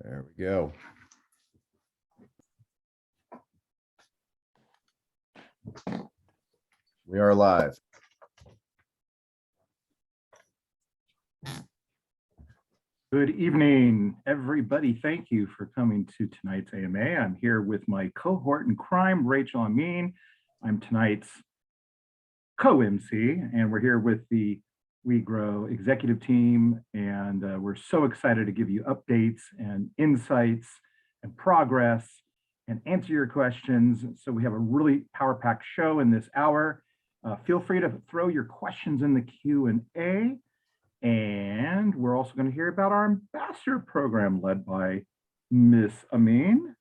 There we go. We are live. Good evening, everybody. Thank you for coming to tonight's AMA. I'm here with my cohort in crime, Rachel Amin. I'm tonight's co-MC, and we're here with the WeGro executive team, and we're so excited to give you updates and insights and progress and answer your questions. So we have a really power-packed show in this hour. Feel free to throw your questions in the Q&A. And we're also going to hear about our ambassador program led by Miss Amin,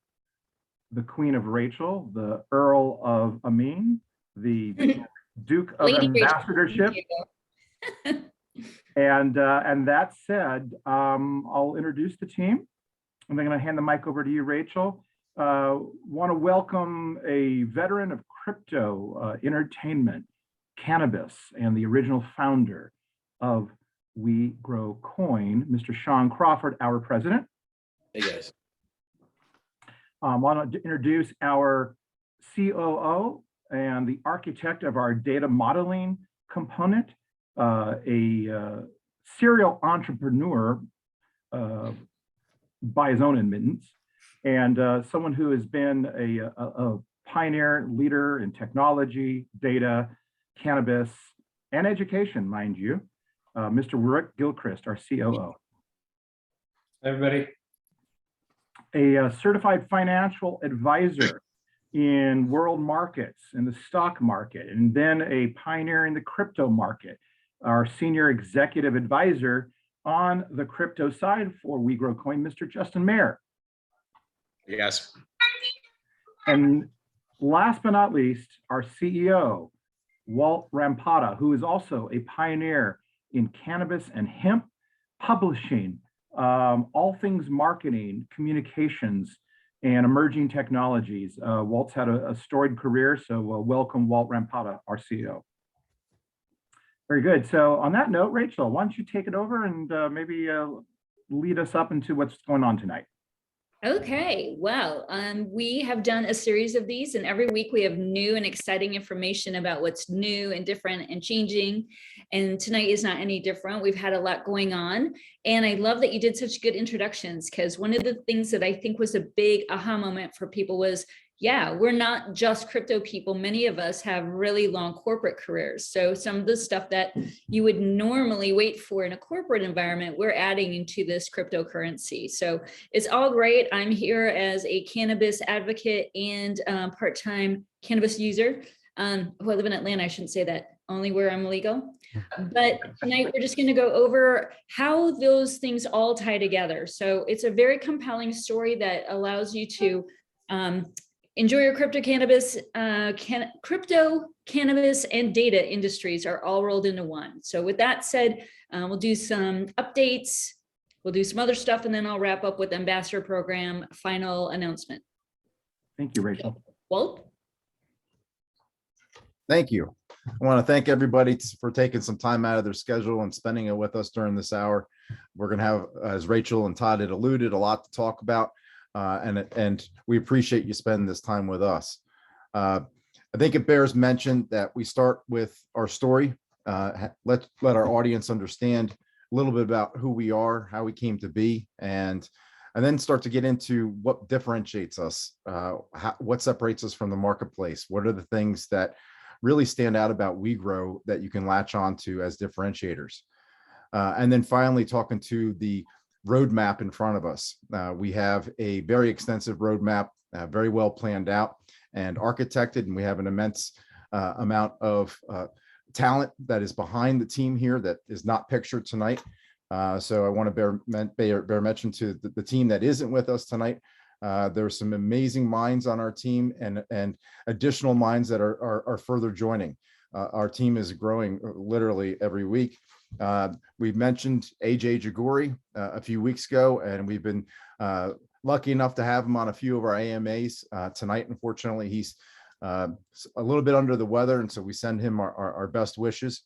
the Queen of Rachel, the Earl of Amin, the Duke of Lady Ambassadorship. And that said, I'll introduce the team. I'm going to hand the mic over to you, Rachel. Want to welcome a veteran of crypto entertainment, cannabis, and the original founder of WeGro Coin, Mr. Sean Crawford, our president. Hey guys. I want to introduce our COO and the architect of our data modeling component, a serial entrepreneur by his own admittance, and someone who has been a pioneer leader in technology, data, cannabis, and education, mind you. Mr. Rick Gilchrist, our COO. Everybody. A certified financial advisor in world markets, in the stock market, and then a pioneer in the crypto market. Our senior executive advisor on the crypto side for WeGro Coin, Mr. Justin Mayer. Yes. And last but not least, our CEO, Walt Rampada, who is also a pioneer in cannabis and hemp publishing, all things marketing, communications, and emerging technologies. Walt's had a storied career, so welcome Walt Rampada, our CEO. Very good. So on that note, Rachel, why don't you take it over and maybe lead us up into what's going on tonight? Okay, well, we have done a series of these, and every week we have new and exciting information about what's new and different and changing. And tonight is not any different. We've had a lot going on, and I love that you did such good introductions, because one of the things that I think was a big aha moment for people was, yeah, we're not just crypto people. Many of us have really long corporate careers. So some of the stuff that you would normally wait for in a corporate environment, we're adding into this cryptocurrency. So it's all great. I'm here as a cannabis advocate and part-time cannabis user. Who I live in Atlanta, I shouldn't say that, only where I'm legal. But tonight we're just going to go over how those things all tie together. So it's a very compelling story that allows you to enjoy your crypto cannabis, and data industries are all rolled into one. So with that said, we'll do some updates, we'll do some other stuff, and then I'll wrap up with ambassador program final announcement. Thank you, Rachel. Walt? Thank you. I want to thank everybody for taking some time out of their schedule and spending it with us during this hour. We're going to have, as Rachel and Todd had alluded, a lot to talk about. And we appreciate you spending this time with us. I think it bears mention that we start with our story. Let our audience understand a little bit about who we are, how we came to be, and then start to get into what differentiates us, what separates us from the marketplace. What are the things that really stand out about WeGro that you can latch onto as differentiators? And then finally talking to the roadmap in front of us. We have a very extensive roadmap, very well planned out and architected, and we have an immense amount of talent that is behind the team here that is not pictured tonight. So I want to bear mention to the team that isn't with us tonight. There are some amazing minds on our team and additional minds that are further joining. Our team is growing literally every week. We mentioned AJ Jaguri a few weeks ago, and we've been lucky enough to have him on a few of our AMAs tonight. Unfortunately, he's a little bit under the weather, and so we send him our best wishes.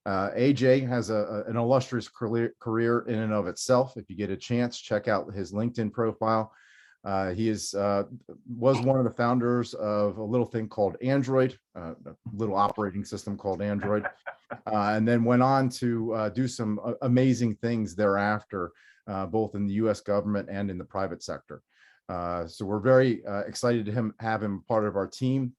AJ has an illustrious career in and of itself. If you get a chance, check out his LinkedIn profile. He was one of the founders of a little thing called Android, a little operating system called Android, and then went on to do some amazing things thereafter, both in the U.S. government and in the private sector. So we're very excited to have him part of our team,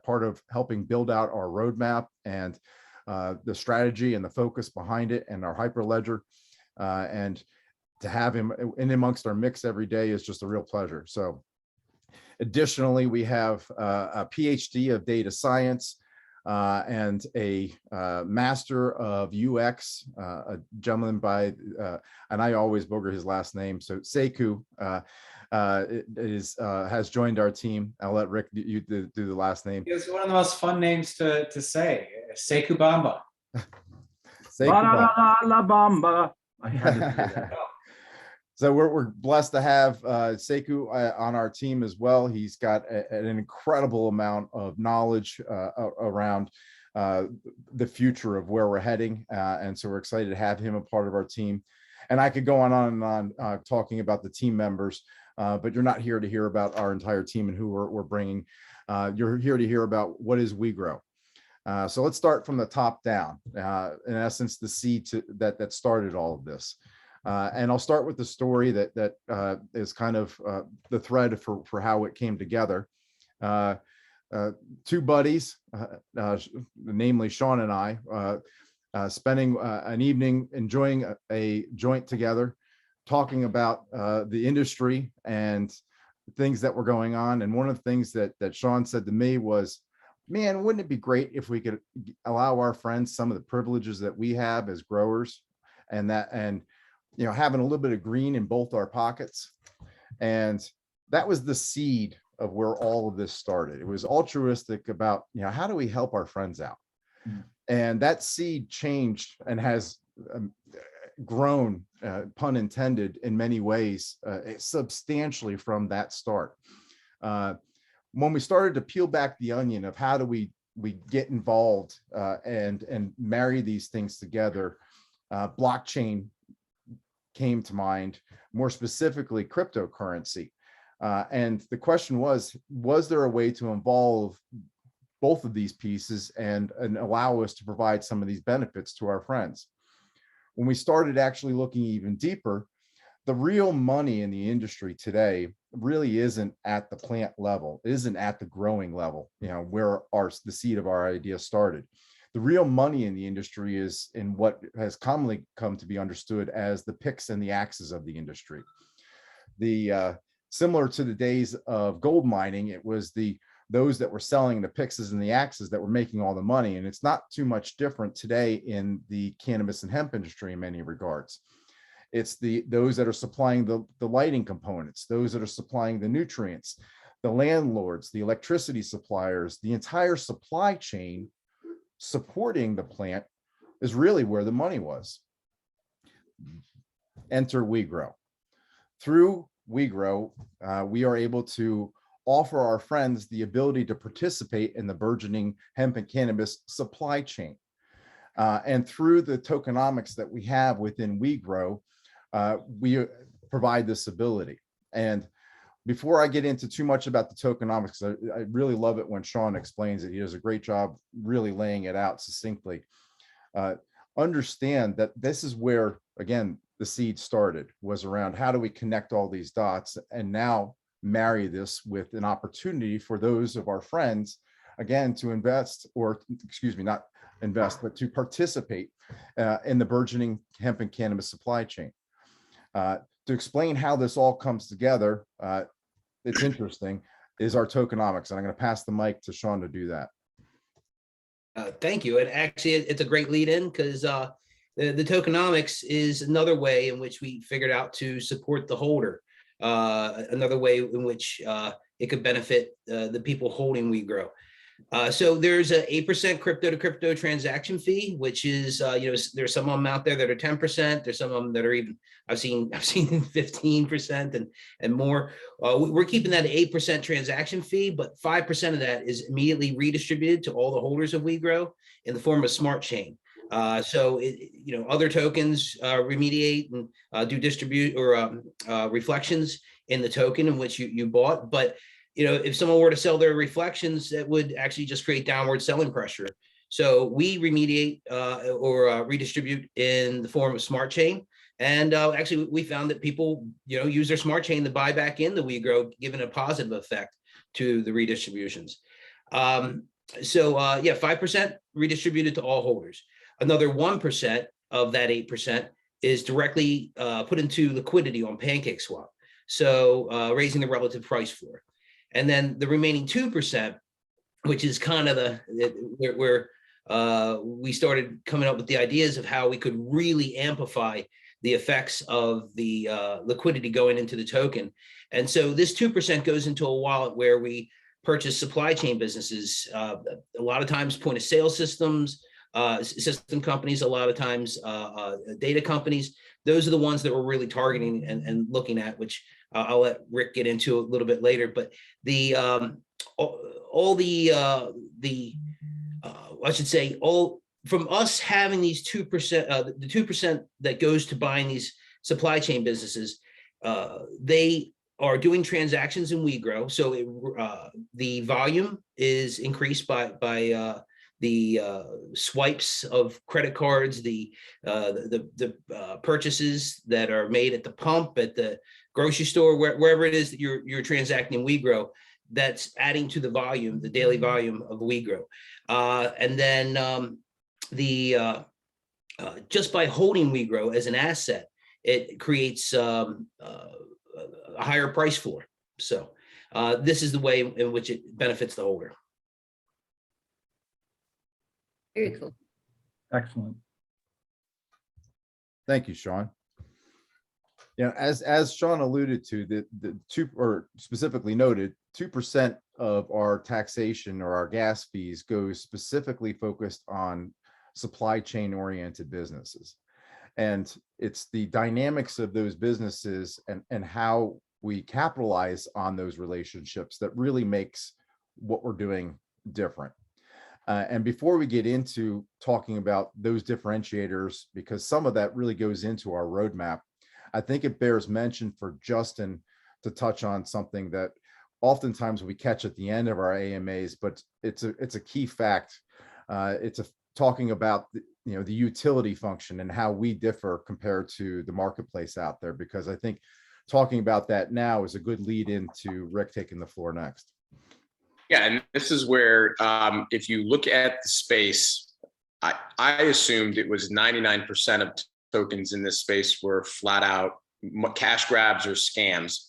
part of helping build out our roadmap and the strategy and the focus behind it and our Hyperledger. And to have him in amongst our mix every day is just a real pleasure. So additionally, we have a PhD of data science and a master of UX, a gentleman by, and I always booger his last name, so Sekou has joined our team. I'll let Rick do the last name. It's one of the most fun names to say, Sekou Bamba. La Bamba. I had to say that. So we're blessed to have Sekou on our team as well. He's got an incredible amount of knowledge around the future of where we're heading. And so we're excited to have him a part of our team. And I could go on and on talking about the team members, but you're not here to hear about our entire team and who we're bringing. You're here to hear about what is WeGro. So let's start from the top down. In essence, the seed that started all of this. And I'll start with the story that is kind of the thread for how it came together. Two buddies, namely Sean and I, spending an evening enjoying a joint together, talking about the industry and things that were going on. And one of the things that Sean said to me was, man, wouldn't it be great if we could allow our friends some of the privileges that we have as growers, and having a little bit of green in both our pockets. And that was the seed of where all of this started. It was altruistic about, how do we help our friends out? Mm-hmm. And that seed changed and has grown, pun intended, in many ways, substantially from that start. When we started to peel back the onion of how do we get involved and marry these things together, blockchain came to mind, more specifically cryptocurrency. And the question was there a way to involve both of these pieces and allow us to provide some of these benefits to our friends? When we started actually looking even deeper, the real money in the industry today really isn't at the plant level, isn't at the growing level, where the seed of our idea started. The real money in the industry is in what has commonly come to be understood as the picks and the axes of the industry. Similar to the days of gold mining, it was those that were selling the picks and the axes that were making all the money. And it's not too much different today in the cannabis and hemp industry in many regards. It's those that are supplying the lighting components, those that are supplying the nutrients, the landlords, the electricity suppliers, the entire supply chain supporting the plant is really where the money was. Enter WeGro. Through WeGro, we are able to offer our friends the ability to participate in the burgeoning hemp and cannabis supply chain. And through the tokenomics that we have within WeGro, we provide this ability. And before I get into too much about the tokenomics, I really love it when Sean explains it. He does a great job really laying it out succinctly. Understand that this is where, again, the seed started, was around how do we connect all these dots and now marry this with an opportunity for those of our friends, again, to invest, or excuse me, not invest, but to participate in the burgeoning hemp and cannabis supply chain. To explain how this all comes together, it's interesting, is our tokenomics. And I'm going to pass the mic to Sean to do that. Thank you. And actually, it's a great lead in, because the tokenomics is another way in which we figured out to support the holder. Another way in which it could benefit the people holding WeGro. So there's a 8% crypto to crypto transaction fee, which is, there's some of them out there that are 10%. There's some of them that are even, I've seen 15% and more. We're keeping that 8% transaction fee, but 5% of that is immediately redistributed to all the holders of WeGro in the form of smart chain. So, other tokens remediate and do distribute or reflections in the token in which you bought. But, if someone were to sell their reflections, that would actually just create downward selling pressure. So we remediate or redistribute in the form of smart chain. And actually, we found that people, use their smart chain to buy back in the WeGro, giving a positive effect to the redistributions. 5% redistributed to all holders. Another 1% of that 8% is directly put into liquidity on PancakeSwap. So raising the relative price floor. And then the remaining 2%, which is kind of where we started coming up with the ideas of how we could really amplify the effects of the liquidity going into the token. And so this 2% goes into a wallet where we purchase supply chain businesses, a lot of times point of sale systems, system companies, a lot of times data companies. Those are the ones that we're really targeting and looking at, which I'll let Rick get into a little bit later. But all from us having these 2%, the 2% that goes to buying these supply chain businesses, they are doing transactions in WeGro. So the volume is increased by the swipes of credit cards, the purchases that are made at the pump, at the grocery store, wherever it is that you're transacting in WeGro. That's adding to the volume, the daily volume of WeGro. And then just by holding WeGro as an asset, it creates a higher price floor. So this is the way in which it benefits the holder. Very cool. Excellent. Thank you, Sean. As Sean alluded to, the two, or specifically noted, 2% of our taxation or our gas fees goes specifically focused on supply chain oriented businesses. And it's the dynamics of those businesses and how we capitalize on those relationships that really makes what we're doing different. And before we get into talking about those differentiators, because some of that really goes into our roadmap, I think it bears mention for Justin to touch on something that oftentimes we catch at the end of our AMAs, but it's a key fact. Talking about the utility function and how we differ compared to the marketplace out there, because I think talking about that now is a good lead into Rick taking the floor next. Yeah, and this is where if you look at the space, I assumed it was 99% of tokens in this space were flat out cash grabs or scams.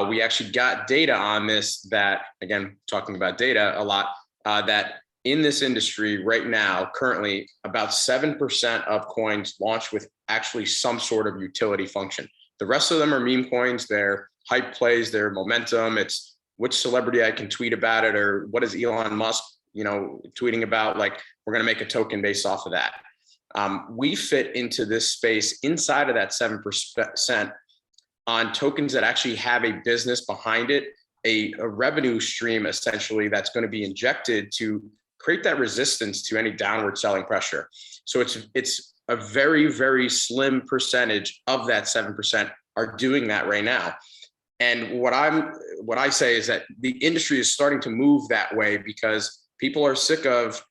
We actually got data on this that, again, talking about data a lot, that in this industry right now, currently about 7% of coins launch with actually some sort of utility function. The rest of them are meme coins, they're hype plays, they're momentum. It's which celebrity I can tweet about it, or what is Elon Musk, tweeting about, like, we're going to make a token based off of that. We fit into this space inside of that 7% on tokens that actually have a business behind it, a revenue stream essentially that's going to be injected to create that resistance to any downward selling pressure. So it's a very, very slim percentage of that 7% are doing that right now. And what I say is that the industry is starting to move that way because people are sick of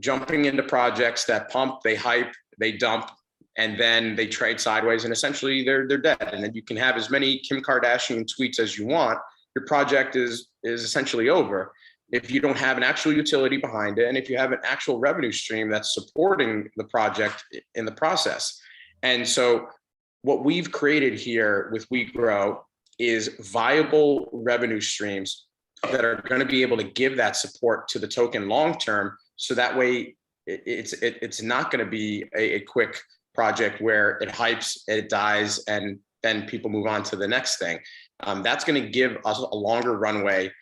jumping into projects that pump, they hype, they dump, and then they trade sideways, and essentially they're dead. And then you can have as many Kim Kardashian tweets as you want. Your project is essentially over if you don't have an actual utility behind it, and if you have an actual revenue stream that's supporting the project in the process. And so what we've created here with WeGro is viable revenue streams that are going to be able to give that support to the token long term. So that way it's not going to be a quick project where it hypes, it dies, and then people move on to the next thing. That's going to give us a longer runway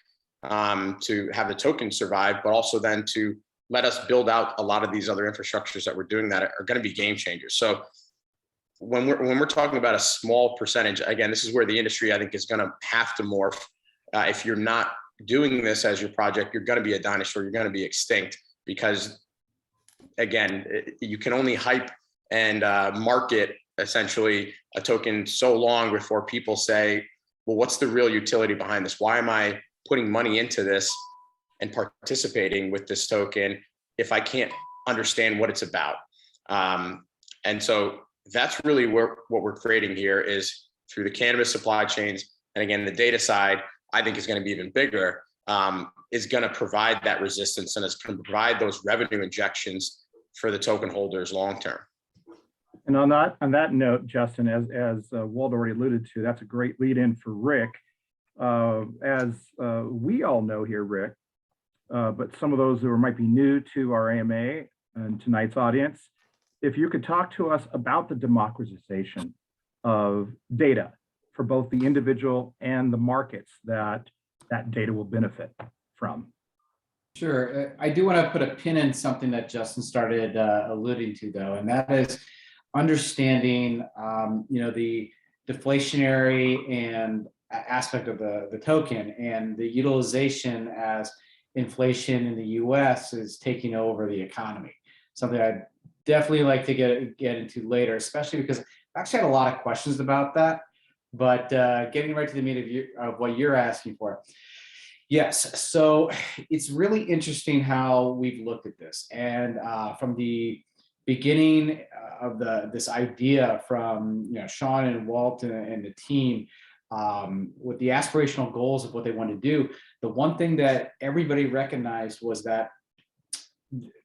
to have the token survive, but also then to let us build out a lot of these other infrastructures that we're doing that are going to be game changers. So when we're talking about a small percentage, again, this is where the industry, I think, is going to have to morph. If you're not doing this as your project, you're going to be a dinosaur, you're going to be extinct, because again, you can only hype and market essentially a token so long before people say, well, what's the real utility behind this? Why am I putting money into this and participating with this token if I can't understand what it's about? And so that's really what we're creating here is through the cannabis supply chains. And again, the data side, I think is going to be even bigger, is going to provide that resistance and is going to provide those revenue injections for the token holders long term. And on that note, Justin, as Walt already alluded to, that's a great lead in for Rick. As we all know here, Rick, but some of those who might be new to our AMA and tonight's audience, if you could talk to us about the democratization of data for both the individual and the markets that data will benefit from. Sure. I do want to put a pin in something that Justin started alluding to, though, and that is understanding, the deflationary and aspect of the token and the utilization as inflation in the U.S. is taking over the economy. Something I'd definitely like to get into later, especially because I actually had a lot of questions about that. But getting right to the meat of what you're asking for. Yes, so it's really interesting how we've looked at this. And from the beginning of this idea from Sean and Walt and the team, with the aspirational goals of what they want to do, the one thing that everybody recognized was that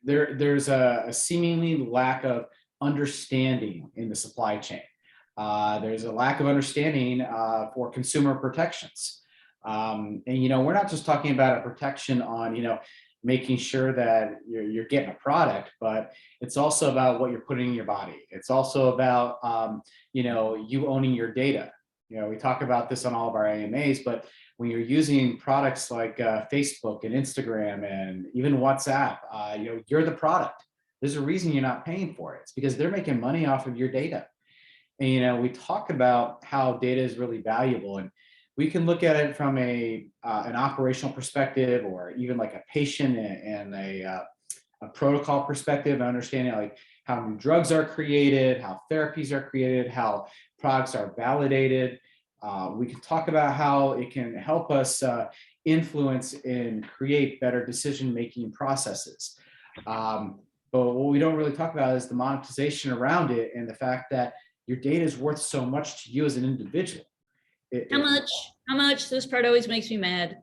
there's a seemingly lack of understanding in the supply chain. There's a lack of understanding for consumer protections. And, we're not just talking about a protection on, making sure that you're getting a product, but it's also about what you're putting in your body. It's also about, you owning your data. We talk about this on all of our AMAs, but when you're using products like Facebook and Instagram and even WhatsApp, you're the product. There's a reason you're not paying for it. It's because they're making money off of your data. And, we talk about how data is really valuable, and we can look at it from an operational perspective, or even like a patient and a protocol perspective, understanding like how new drugs are created, how therapies are created, how products are validated. We can talk about how it can help us influence and create better decision-making processes. But what we don't really talk about is the monetization around it, and the fact that your data is worth so much to you as an individual. How much? This part always makes me mad.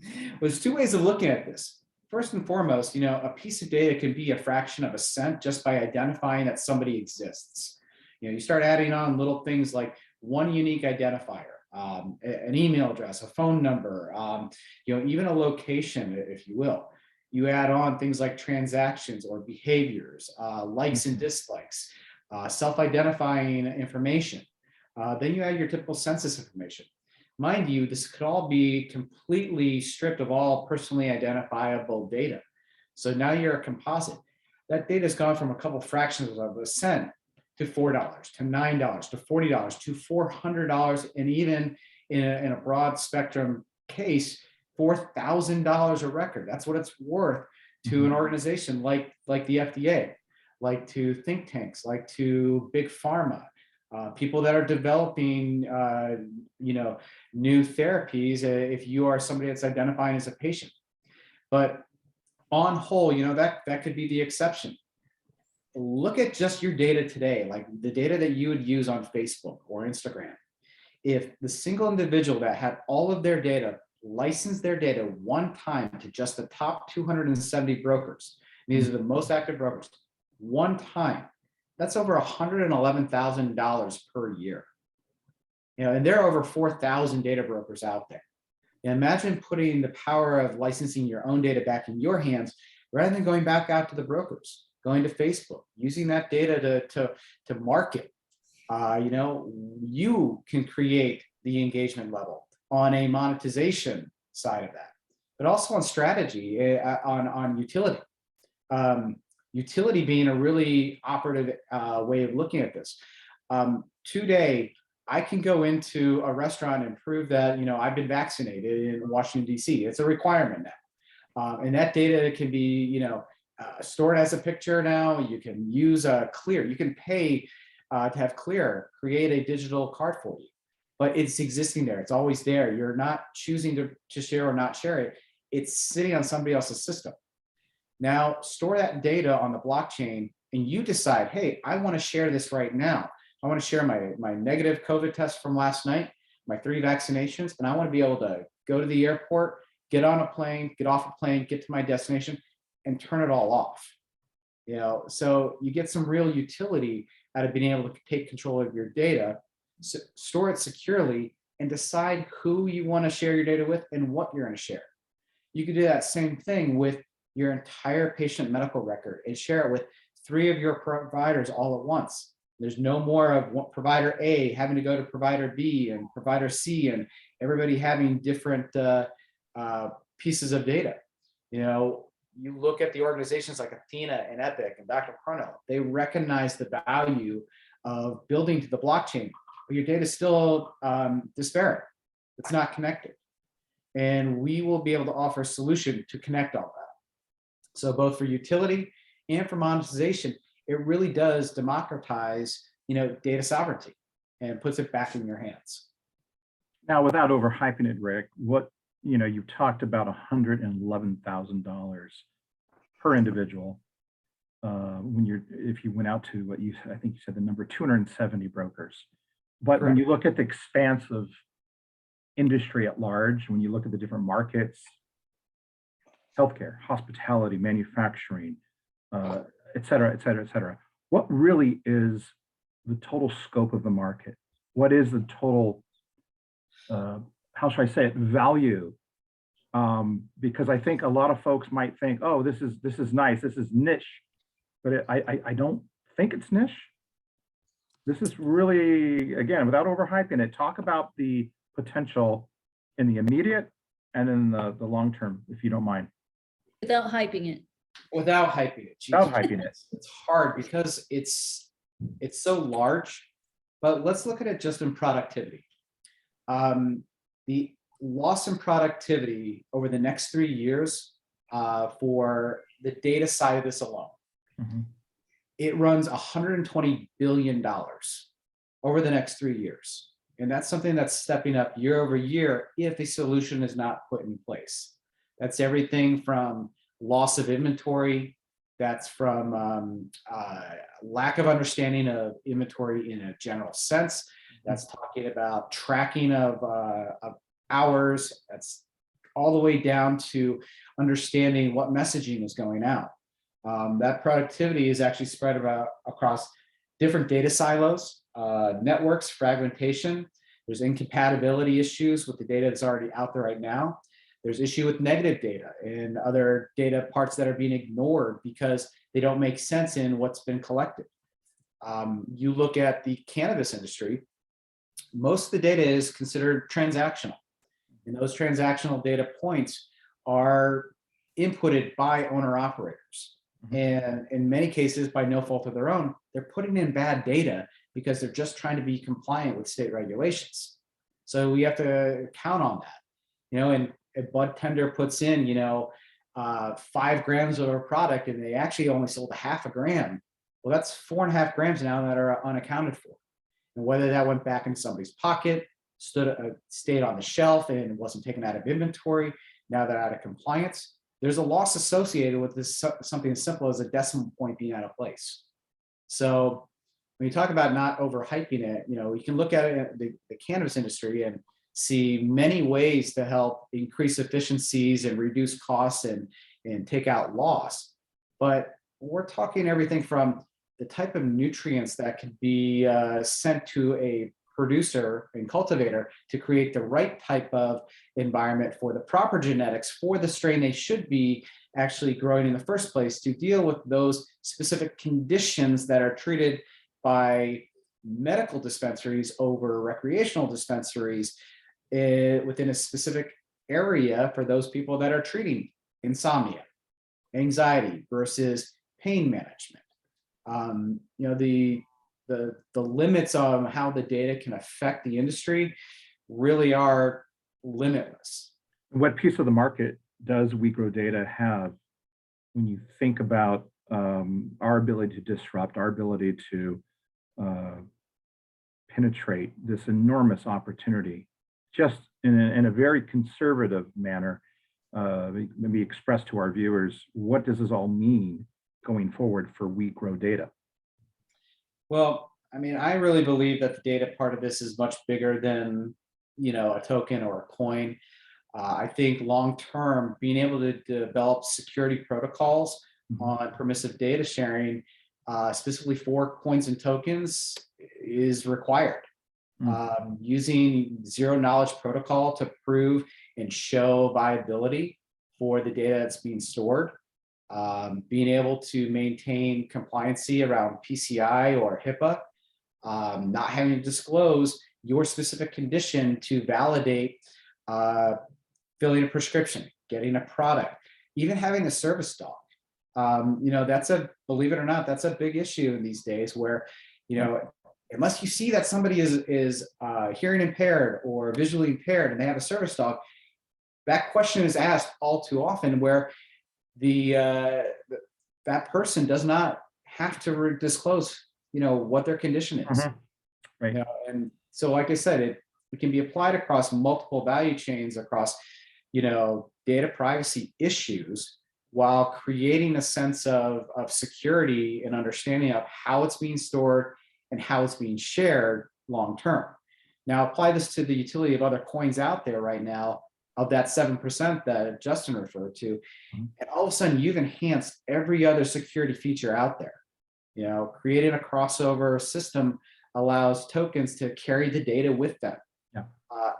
Well, there's two ways of looking at this. First and foremost, a piece of data can be a fraction of a cent just by identifying that somebody exists. You start adding on little things like one unique identifier, an email address, a phone number, even a location, if you will. You add on things like transactions or behaviors, likes and dislikes, self-identifying information. Then you add your typical census information. Mind you, this could all be completely stripped of all personally identifiable data. So now you're a composite. That data has gone from a couple fractions of a cent to $4, to $9, to $40, to $400, and even in a broad spectrum case, $4,000 a record. That's what it's worth to an organization like the FDA, like to think tanks, like to big pharma, people that are developing, new therapies. If you are somebody that's identifying as a patient, but on whole, that could be the exception. Look at just your data today, like the data that you would use on Facebook or Instagram. If the single individual that had all of their data licensed their data one time to just the top 270 brokers, these are the most active brokers, one time, that's over $111,000 per year. And there are over 4,000 data brokers out there. And imagine putting the power of licensing your own data back in your hands rather than going back out to the brokers, going to Facebook, using that data to market. You can create the engagement level on a monetization side of that, but also on strategy, on utility. Utility being a really operative way of looking at this. Today, I can go into a restaurant and prove that I've been vaccinated in Washington, D.C. It's a requirement now. And that data can be store it as a picture now. You can use Clear. You can pay to have Clear create a digital card for you, but it's existing there. It's always there. You're not choosing to share or not share it. It's sitting on somebody else's system. Now store that data on the blockchain and you decide, hey, I want to share this right now. I want to share my negative COVID test from last night, my 3 vaccinations, and I want to be able to go to the airport, get on a plane, get off a plane, get to my destination, and turn it all off. You know, so you get some real utility out of being able to take control of your data, store it securely, and decide who you want to share your data with and what you're going to share. You could do that same thing with your entire patient medical record and share it with 3 of your providers all at once. There's no more of provider A having to go to provider B and provider C and everybody having different pieces of data. You know, you look at the organizations like Athena and Epic and Dr. Cornell, they recognize the value of building to the blockchain, but your data is still disparate. It's not connected. And we will be able to offer a solution to connect all that. So both for utility and for monetization, it really does democratize, you know, data sovereignty and puts it back in your hands. Now, without overhyping it, Rick, what, you know, you talked about $111,000 per individual if you went out to what I think you said the number 270 brokers. But Correct. when you look at the expanse of industry at large, when you look at the different markets, healthcare, hospitality, manufacturing, et cetera, et cetera, et cetera, what really is the total scope of the market? What is the total, how should I say it, value? Because I think a lot of folks might think, oh, this is nice, this is niche, but I don't think it's niche. This is really, again, without overhyping it, talk about the potential in the immediate and in the long term, if you don't mind. Without hyping it. Without hyping it. Geez, Without hyping it. It's hard because it's so large, but let's look at it just in productivity. The loss in productivity over the next 3 years for the data side of this alone, it runs $120 billion over the next 3 years. And that's something that's stepping up year over year if a solution is not put in place. That's everything from loss of inventory, that's from lack of understanding of inventory in a general sense. That's talking about tracking of hours. That's all the way down to understanding what messaging is going out. That productivity is actually spread across different data silos, networks, fragmentation. There's incompatibility issues with the data that's already out there right now. There's issue with negative data and other data parts that are being ignored because they don't make sense in what's been collected. You look at the cannabis industry, most of the data is considered transactional. And those transactional data points are inputted by owner operators. And in many cases, by no fault of their own, they're putting in bad data because they're just trying to be compliant with state regulations. So we have to count on that. You know, and a bud tender puts in, 5 grams of a product and they actually only sold 0.5 gram. Well, that's 4.5 grams now that are unaccounted for. And whether that went back in somebody's pocket, stayed on the shelf and wasn't taken out of inventory, now they're out of compliance. There's a loss associated with this, something as simple as a decimal point being out of place. So when you talk about not overhyping it, you can look at it, the cannabis industry, and see many ways to help increase efficiencies and reduce costs and take out loss. But we're talking everything from the type of nutrients that could be sent to a producer and cultivator to create the right type of environment for the proper genetics for the strain they should be actually growing in the first place to deal with those specific conditions that are treated by medical dispensaries over recreational dispensaries within a specific area for those people that are treating insomnia, anxiety versus pain management. The limits on how the data can affect the industry really are limitless. What piece of the market does WeGro data have when you think about our ability to disrupt, our ability to penetrate this enormous opportunity, just in a very conservative manner, maybe express to our viewers, what does this all mean going forward for WeGro data? Well, I mean, I really believe that the data part of this is much bigger than, a token or a coin. I think long-term, being able to develop security protocols on permissive data sharing, specifically for coins and tokens, is required. Using zero knowledge protocol to prove and show viability for the data that's being stored, being able to maintain compliancy around PCI or HIPAA, not having to disclose your specific condition to validate filling a prescription, getting a product, even having a service dog. Believe it or not, that's a big issue in these days where, unless you see that somebody is hearing impaired or visually impaired and they have a service dog, that question is asked all too often where that person does not have to disclose, what their condition is. Right. And so, like I said, it can be applied across multiple value chains, across, data privacy issues, while creating a sense of security and understanding of how it's being stored and how it's being shared long term. Now, apply this to the utility of other coins out there right now, of that 7% that Justin referred to, and all of a sudden you've enhanced every other security feature out there. Creating a crossover system allows tokens to carry the data with them. Yeah.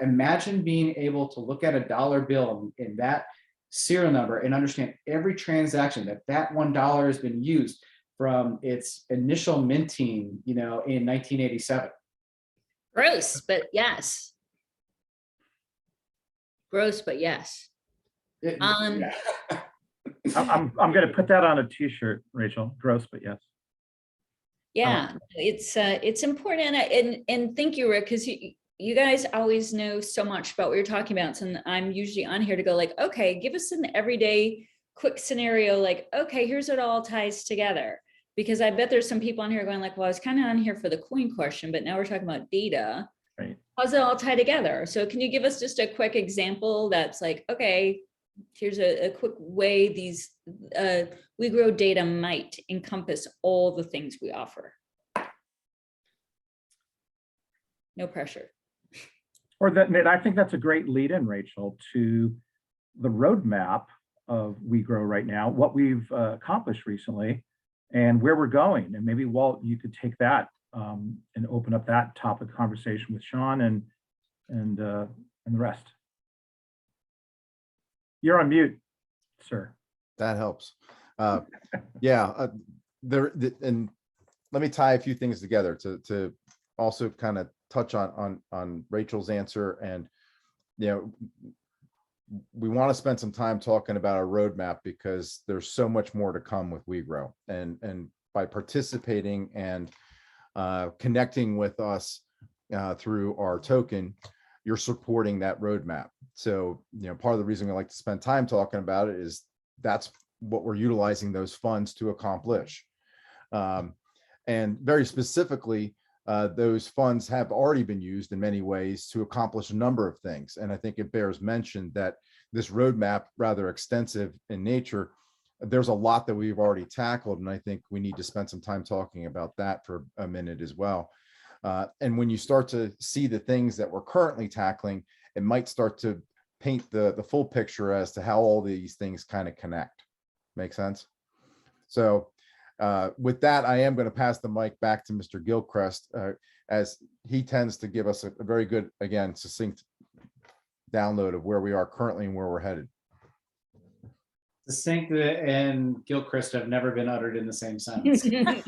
Imagine being able to look at a dollar bill and that serial number and understand every transaction that $1 has been used from its initial minting, in 1987. Gross, but yes. Gross, but yes. I'm going to put that on a t-shirt, Rachel. Gross, but yes. Yeah, it's important. And thank you, Rick, because you guys always know so much about what you're talking about. And I'm usually on here to go like, okay, give us an everyday quick scenario. Like, okay, here's what all ties together. Because I bet there's some people on here going like, well, I was kind of on here for the coin question, but now we're talking about data. Right. How's it all tie together? So can you give us just a quick example that's like, okay, here's a quick way these WeGro data might encompass all the things we offer. No pressure. Or that, I think that's a great lead in, Rachel, to the roadmap of WeGro right now, what we've accomplished recently and where we're going. And maybe Walt, you could take that and open up that topic conversation with Sean and the rest. You're on mute, sir. That helps. And let me tie a few things together to also kind of touch on Rachel's answer. And, we want to spend some time talking about our roadmap because there's so much more to come with WeGro. And by participating and connecting with us through our token, you're supporting that roadmap. So, part of the reason we like to spend time talking about it is that's what we're utilizing those funds to accomplish. And very specifically, those funds have already been used in many ways to accomplish a number of things. And I think it bears mention that this roadmap, rather extensive in nature, there's a lot that we've already tackled. And I think we need to spend some time talking about that for a minute as well. And when you start to see the things that we're currently tackling, it might start to paint the full picture as to how all these things kind of connect. Make sense? So with that, I am going to pass the mic back to Mr. Gilchrist, as he tends to give us a very good, again, succinct download of where we are currently and where we're headed. Succinct and Gilchrist have never been uttered in the same sentence. I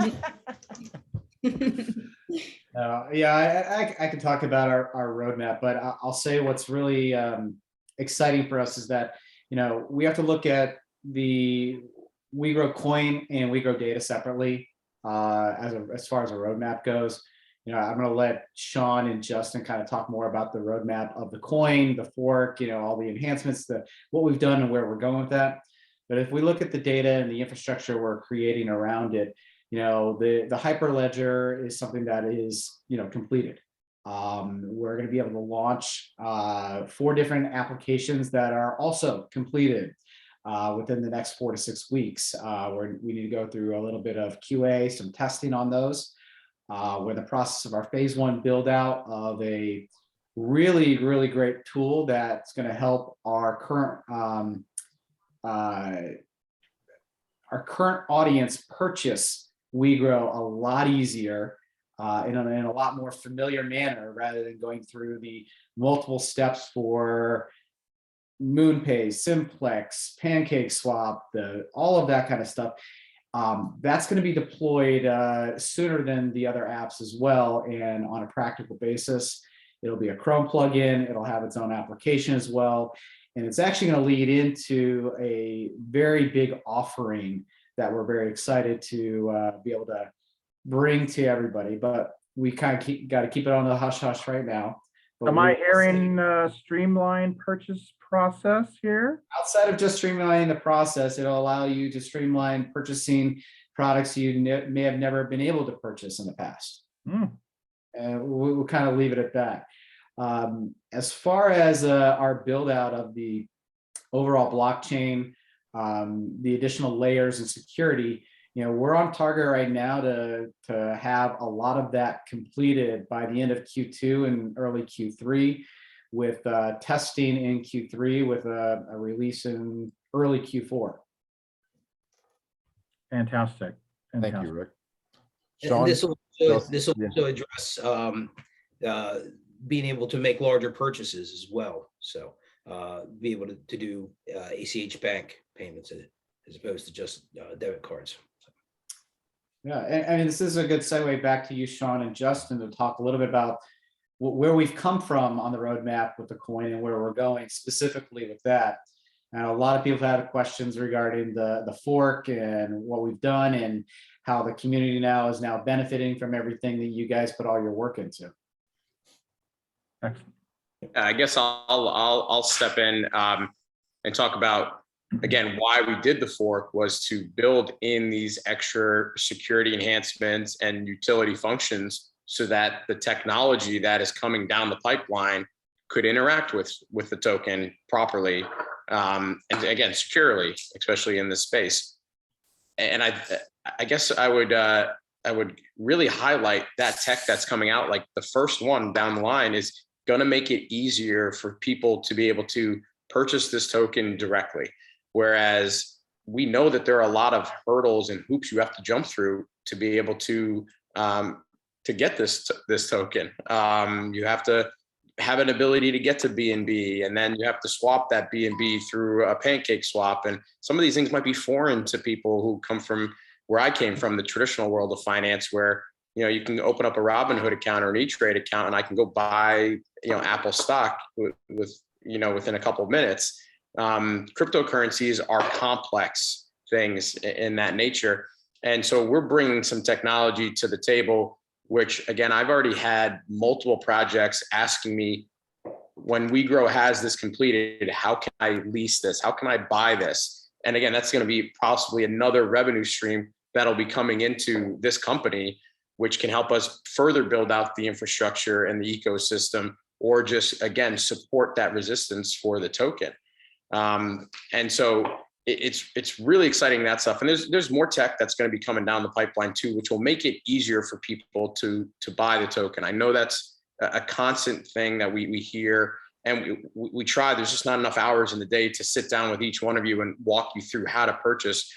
could talk about our roadmap, but I'll say what's really exciting for us is that, we have to look at the WeGro coin and WeGro data separately as far as a roadmap goes. I'm going to let Sean and Justin kind of talk more about the roadmap of the coin, the fork, all the enhancements, what we've done and where we're going with that. But if we look at the data and the infrastructure we're creating around it, the Hyperledger is something that is, completed. We're going to be able to launch 4 different applications that are also completed within the next 4 to 6 weeks. We need to go through a little bit of QA, some testing on those. We're in the process of our phase 1 build out of a really, really great tool that's going to help our current audience purchase WeGro a lot easier in a lot more familiar manner, rather than going through the multiple steps for MoonPay, Simplex, Pancake Swap, all of that kind of stuff. That's going to be deployed sooner than the other apps as well, and on a practical basis. It'll be a Chrome plugin. It'll have its own application as well. And it's actually going to lead into a very big offering that we're very excited to be able to bring to everybody. But we kind of got to keep it on the hush hush right now. But Am I hearing streamlined purchase process here? Outside of just streamlining the process, it'll allow you to streamline purchasing products you may have never been able to purchase in the past. And we'll kind of leave it at that. As far as our build out of the overall blockchain, the additional layers and security, we're on target right now to have a lot of that completed by the end of Q2 and early Q3, with testing in Q3 with a release in early Q4. Fantastic. Thank you, Rick. And Sean? this will Yeah. also address being able to make larger purchases as well. So be able to do ACH bank payments as opposed to just debit cards. Yeah, and this is a good segue back to you, Sean and Justin, to talk a little bit about where we've come from on the roadmap with the coin and where we're going specifically with that. And a lot of people have questions regarding the fork and what we've done and how the community now is benefiting from everything that you guys put all your work into. Excellent. I guess I'll step in and talk about, again, why we did the fork was to build in these extra security enhancements and utility functions so that the technology that is coming down the pipeline could interact with the token properly, and again, securely, especially in this space. And I guess I would really highlight that tech that's coming out. Like the first one down the line is going to make it easier for people to be able to purchase this token directly. Whereas we know that there are a lot of hurdles and hoops you have to jump through to be able to get this token. You have to have an ability to get to BNB, and then you have to swap that BNB through a pancake swap. And some of these things might be foreign to people who come from where I came from, the traditional world of finance, where you can open up a Robinhood account or an E-Trade account, and I can go buy Apple stock within a couple of minutes. Cryptocurrencies are complex things in that nature. And so we're bringing some technology to the table, which again, I've already had multiple projects asking me, when WeGro has this completed, how can I lease this? How can I buy this? And again, that's going to be possibly another revenue stream that'll be coming into this company, which can help us further build out the infrastructure and the ecosystem, or just, again, support that resistance for the token. And so it's really exciting, that stuff. And there's more tech that's going to be coming down the pipeline too, which will make it easier for people to buy the token. I know that's a constant thing that we hear, and we try. There's just not enough hours in the day to sit down with each one of you and walk you through how to purchase.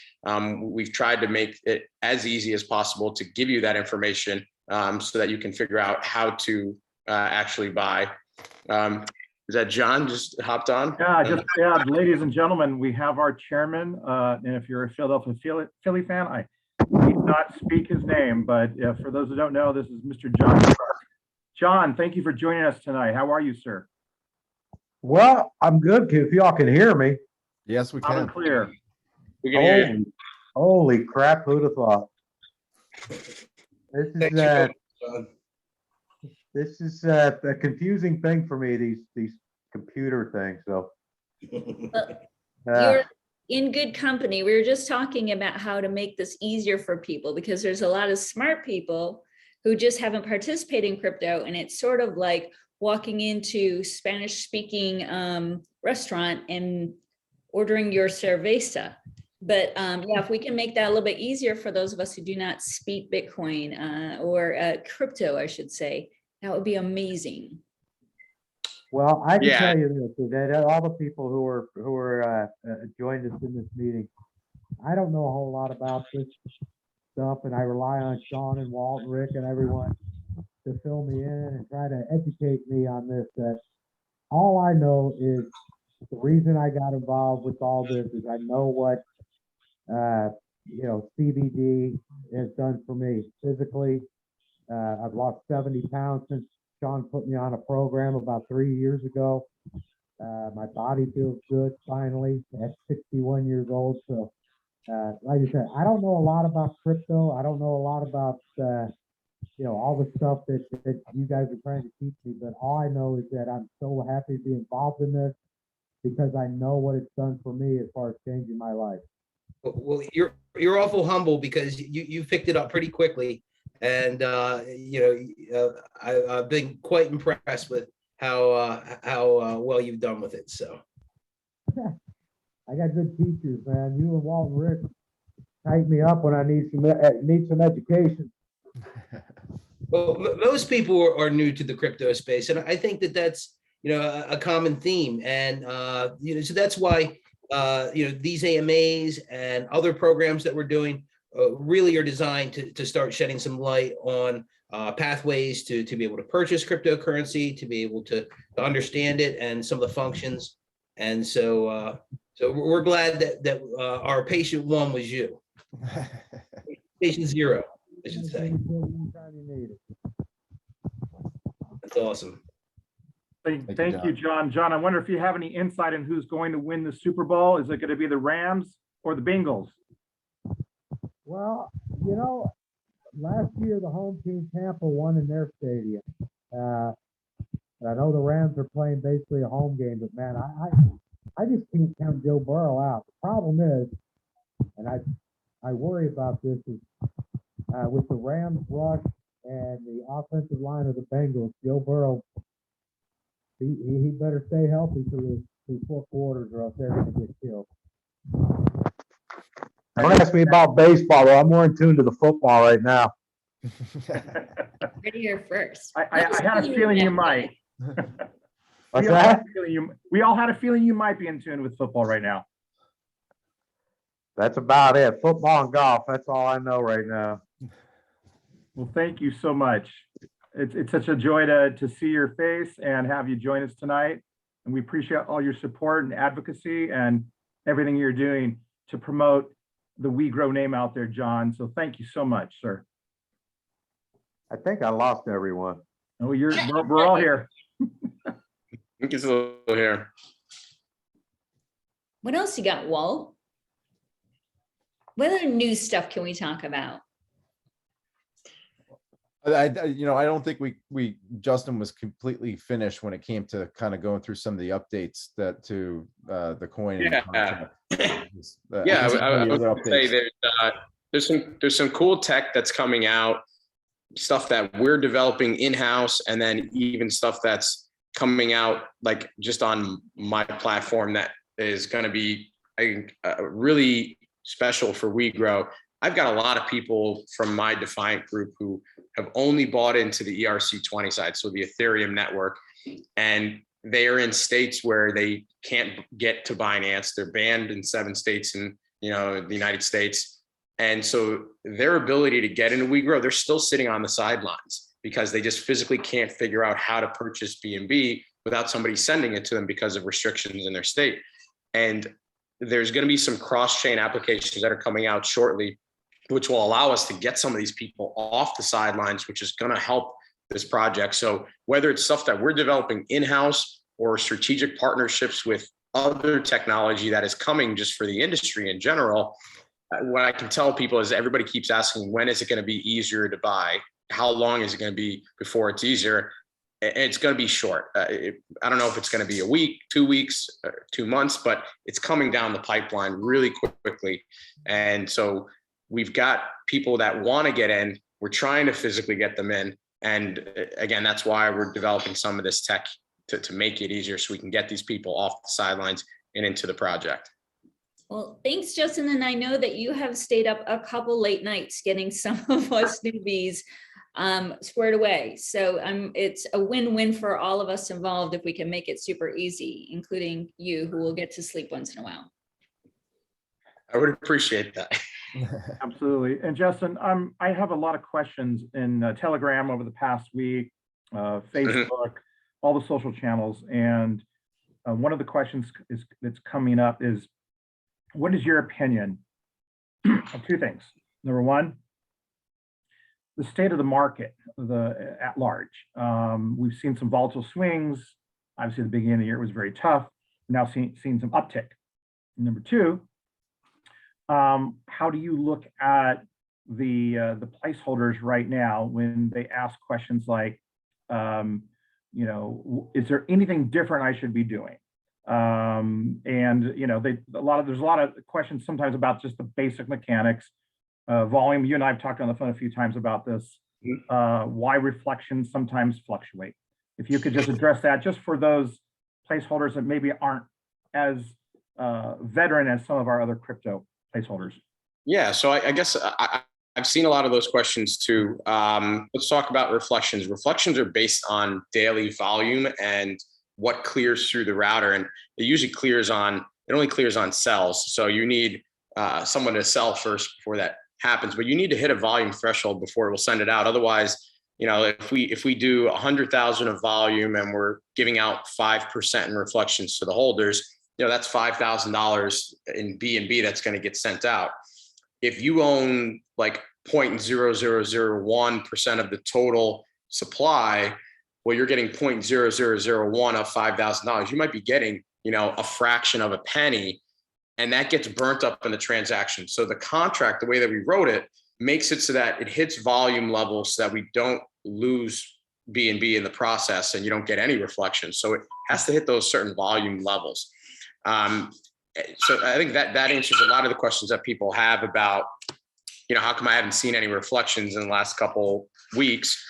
We've tried to make it as easy as possible to give you that information so that you can figure out how to actually buy. Is that John just hopped on? Yeah, ladies and gentlemen, we have our chairman. And if you're a Philadelphia Philly fan, I need not speak his name, but for those who don't know, this is Mr. John Clark. John, thank you for joining us tonight. How are you, sir? Well, I'm good. If y'all can hear me. Yes, we Loud can. and clear. We can hear you. Holy crap, who'd have thought? This is a confusing thing for me, these computer things. So Well, in good company. We were just talking about how to make this easier for people, because there's a lot of smart people who just haven't participated in crypto. And it's sort of like walking into Spanish speaking restaurant and ordering your cerveza. But yeah, if we can make that a little bit easier for those of us who do not speak Bitcoin or crypto, I should say, that would be amazing. Well, I can Yeah. tell you this, that all the people who are joined us in this meeting, I don't know a whole lot about this stuff, and I rely on Sean and Walt and Rick and everyone to fill me in and try to educate me on this. That all I know is the reason I got involved with all this is I know what CBD has done for me physically. I've lost 70 pounds since Sean put me on a program about 3 years ago. My body feels good finally at 61 years old. So, like I said, I don't know a lot about crypto. I don't know a lot about, all the stuff that you guys are trying to teach me. But all I know is that I'm so happy to be involved in this because I know what it's done for me as far as changing my life. Well, you're awful humble because you picked it up pretty quickly. And, I've been quite impressed with how well you've done with it. So I got good teachers, man. You and Walt and Rick tighten me up when I need some education. well, most people are new to the crypto space, and I think that's a common theme. And so that's why these AMAs and other programs that we're doing really are designed to start shedding some light on pathways to be able to purchase cryptocurrency, to be able to understand it and some of the functions. And so we're glad that our patient one was you. Patient zero, I should say. That's awesome. Thank you, John. John, I wonder if you have any insight on who's going to win the Super Bowl. Is it going to be the Rams or the Bengals? Well, last year the home team Tampa won in their stadium. I know the Rams are playing basically a home game, but man, I just can't count Joe Burrow out. The problem is, and I worry about this, is with the Rams rush and the offensive line of the Bengals, Joe Burrow, he better stay healthy through 4 quarters or else they're going to get killed. Don't ask me about baseball, though. I'm more in tune to the football right now. Ready here first. I had a feeling you might. What's that? We all had a feeling you might be in tune with football right now. That's about it. Football and golf. That's all I know right now. Well, thank you so much. It's such a joy to see your face and have you join us tonight. And we appreciate all your support and advocacy and everything you're doing to promote the WeGro name out there, John. So thank you so much, sir. I think I lost everyone. Oh, we're all here. I think it's a little here. What else you got, Walt? What other new stuff can we talk about? I don't think Justin was completely finished when it came to kind of going through some of the updates to the coin. Yeah. Yeah, I would say there's some cool tech that's coming out, stuff that we're developing in-house, and then even stuff that's coming out like just on my platform that is going to be really special for WeGro. I've got a lot of people from my Defiant group who have only bought into the ERC20 side, so the Ethereum network, and they are in states where they can't get to Binance. They're banned in 7 states in the United States. And so their ability to get into WeGro, they're still sitting on the sidelines because they just physically can't figure out how to purchase BNB without somebody sending it to them because of restrictions in their state. And there's going to be some cross-chain applications that are coming out shortly, which will allow us to get some of these people off the sidelines, which is going to help this project. So whether it's stuff that we're developing in-house or strategic partnerships with other technology that is coming just for the industry in general, what I can tell people is everybody keeps asking, when is it going to be easier to buy? How long is it going to be before it's easier? it's going to be short. I don't know if it's going to be a week, 2 weeks, 2 months, but it's coming down the pipeline really quickly. And so we've got people that want to get in. We're trying to physically get them in. And again, that's why we're developing some of this tech to make it easier so we can get these people off the sidelines and into the project. Well, thanks, Justin. And I know that you have stayed up a couple late nights getting some of us newbies squared away. So it's a win-win for all of us involved if we can make it super easy, including you, who will get to sleep once in a while. I would appreciate that. Absolutely. And Justin, I have a lot of questions in Telegram over the past week, Facebook, all the social channels. And one of the questions that's coming up is, what is your opinion of two things? Number one, the state of the market, at large. We've seen some volatile swings. Obviously, the beginning of the year was very tough. We're now seeing some uptick. Number two, how do you look at the placeholders right now when they ask questions like, is there anything different I should be doing? And there's a lot of questions sometimes about just the basic mechanics. Volume, you and I have talked on the phone a few times about this, why reflections sometimes fluctuate. If you could just address that just for those placeholders that maybe aren't as veteran as some of our other crypto placeholders. Yeah, so I guess I've seen a lot of those questions too. Let's talk about reflections. Reflections are based on daily volume and what clears through the router. And it usually only clears on sells. So you need someone to sell first before that happens, but you need to hit a volume threshold before it will send it out. Otherwise, if we do 100,000 of volume and we're giving out 5% in reflections to the holders, that's $5,000 in B&B that's going to get sent out. If you own like 0.0001% of the total supply, well, you're getting 0.0001 of $5,000. You might be getting, a fraction of a penny, and that gets burnt up in the transaction. So the contract, the way that we wrote it, makes it so that it hits volume levels so that we don't lose B&B in the process and you don't get any reflections. So it has to hit those certain volume levels. So I think that answers a lot of the questions that people have about, how come I haven't seen any reflections in the last couple weeks?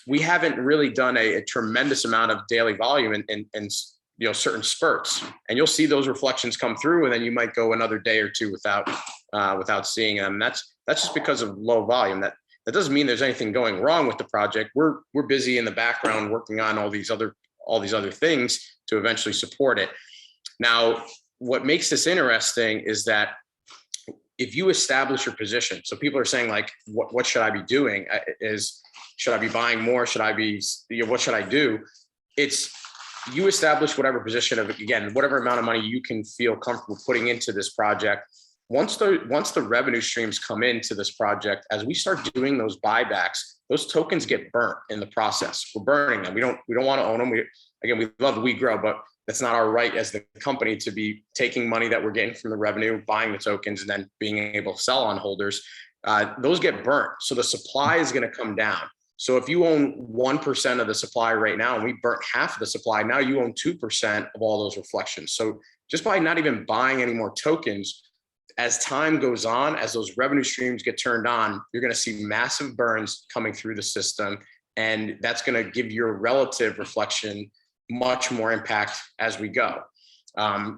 We haven't really done a tremendous amount of daily volume and certain spurts, and you'll see those reflections come through, and then you might go another day or two without seeing them. That's just because of low volume. That doesn't mean there's anything going wrong with the project. We're busy in the background working on all these other things to eventually support it. Now, what makes this interesting is that if you establish your position, so people are saying like, what should I be doing? Should I be buying more? What should I do? It's, you establish whatever position of, again, whatever amount of money you can feel comfortable putting into this project. Once the revenue streams come into this project, as we start doing those buybacks, those tokens get burnt in the process. We're burning them. We don't want to own them. We love WeGro, but that's not our right as the company to be taking money that we're getting from the revenue, buying the tokens, and then being able to sell on holders. Those get burnt. So the supply is going to come down. So if you own 1% of the supply right now, and we burnt half of the supply, now you own 2% of all those reflections. So just by not even buying any more tokens, as time goes on, as those revenue streams get turned on, you're going to see massive burns coming through the system. And that's going to give your relative reflection much more impact as we go.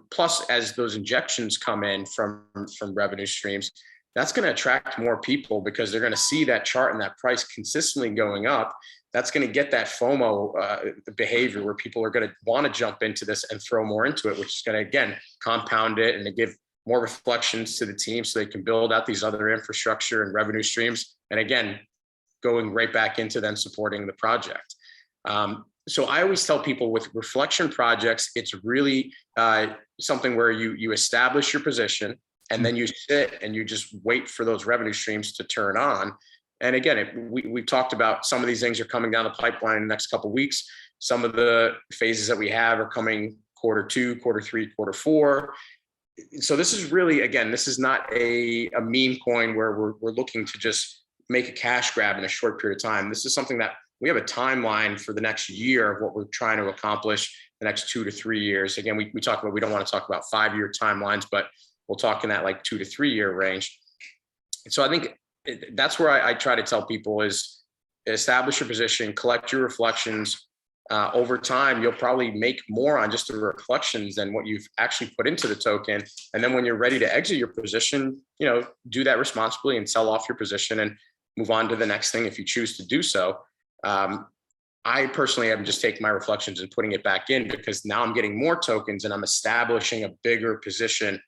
Plus, as those injections come in from revenue streams, that's going to attract more people because they're going to see that chart and that price consistently going up. That's going to get that FOMO behavior where people are going to want to jump into this and throw more into it, which is going to, again, compound it and to give more reflections to the team so they can build out these other infrastructure and revenue streams. And again, going right back into then supporting the project. So I always tell people with reflection projects, it's really something where you establish your position, and then you sit and you just wait for those revenue streams to turn on. And again, we've talked about some of these things are coming down the pipeline in the next couple of weeks. Some of the phases that we have are coming Q2, Q3, Q4. So this is really, again, this is not a meme coin where we're looking to just make a cash grab in a short period of time. This is something that we have a timeline for the next year of what we're trying to accomplish the next 2 to 3 years. Again, we talk about, we don't want to talk about 5-year timelines, but we'll talk in that like 2 to 3 year range. And so I think that's where I try to tell people is establish your position, collect your reflections. Over time, you'll probably make more on just the reflections than what you've actually put into the token. And then when you're ready to exit your position, do that responsibly and sell off your position and move on to the next thing if you choose to do so. I personally am just taking my reflections and putting it back in because now I'm getting more tokens and I'm establishing a bigger position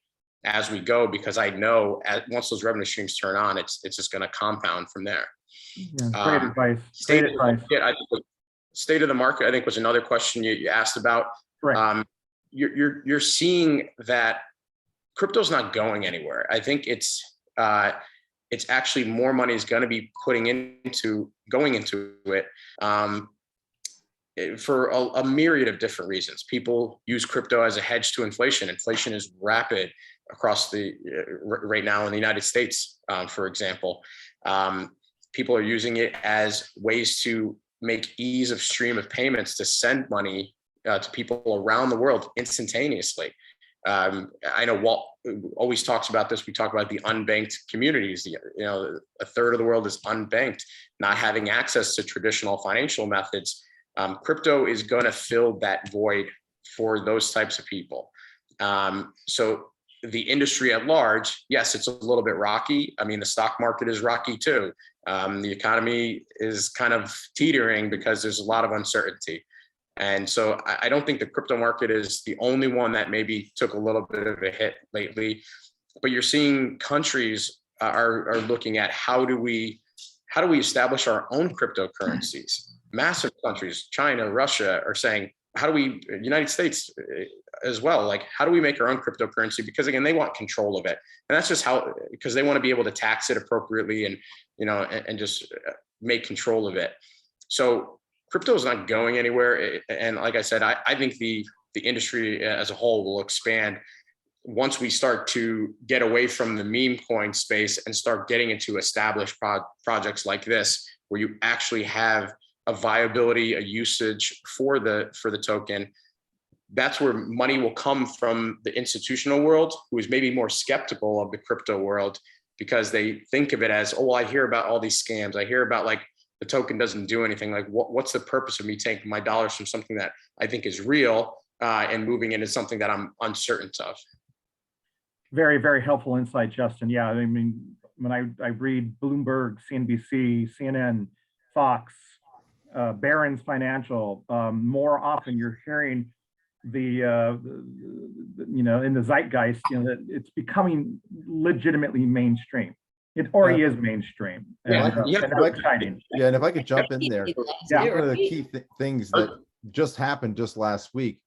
as we go, because I know once those revenue streams turn on, it's just going to compound from there. Yeah, great advice. Great advice. State of the market, I think, was another question you asked about. Right. You're seeing that crypto's not going anywhere. I think it's actually more money is going to be going into it for a myriad of different reasons. People use crypto as a hedge to inflation. Inflation is rapid across right now in the United States, for example. People are using it as ways to make ease of stream of payments to send money to people around the world instantaneously. I know Walt always talks about this. We talk about the unbanked communities. A third of the world is unbanked, not having access to traditional financial methods. Crypto is going to fill that void for those types of people. So the industry at large, yes, it's a little bit rocky. I mean, the stock market is rocky too. The economy is kind of teetering because there's a lot of uncertainty. And so I don't think the crypto market is the only one that maybe took a little bit of a hit lately, but you're seeing countries are looking at how do we establish our own cryptocurrencies? Massive countries, China, Russia, are saying, United States as well, like, how do we make our own cryptocurrency? Because again, they want control of it. And that's just because they want to be able to tax it appropriately and, and just make control of it. So crypto is not going anywhere. And like I said, I think the industry as a whole will expand once we start to get away from the meme coin space and start getting into established projects like this, where you actually have a viability, a usage for the token. That's where money will come from the institutional world, who is maybe more skeptical of the crypto world because they think of it as, oh, well, I hear about all these scams. I hear about like the token doesn't do anything. Like what's the purpose of me taking my dollars from something that I think is real and moving into something that I'm uncertain of? Very, very helpful insight, Justin. Yeah, I mean, when I read Bloomberg, CNBC, CNN, Fox, Barron's Financial, more often you're hearing in the zeitgeist, that it's becoming legitimately mainstream. It already is mainstream. And that's exciting. Yeah, and if I could jump in there, Yeah. one of the key things that just happened just last week,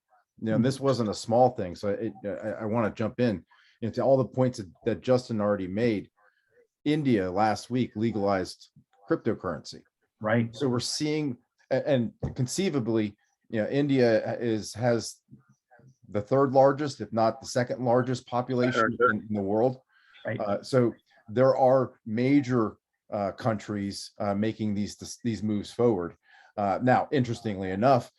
and this wasn't a small thing, so I want to jump in into all the points that Justin already made. India last week legalized cryptocurrency. Right. So we're seeing, and conceivably, India has the third largest, if not the second largest population in the world. Right. So there are major countries making these moves forward. Now, interestingly enough,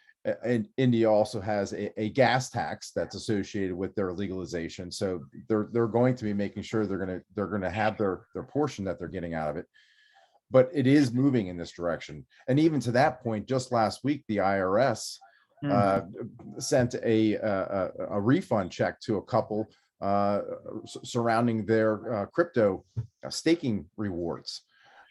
India also has a gas tax that's associated with their legalization. So they're going to be making sure they're going to have their portion that they're getting out of it. But it is moving in this direction. And even to that point, just last week, the IRS sent a refund check to a couple surrounding their crypto staking rewards.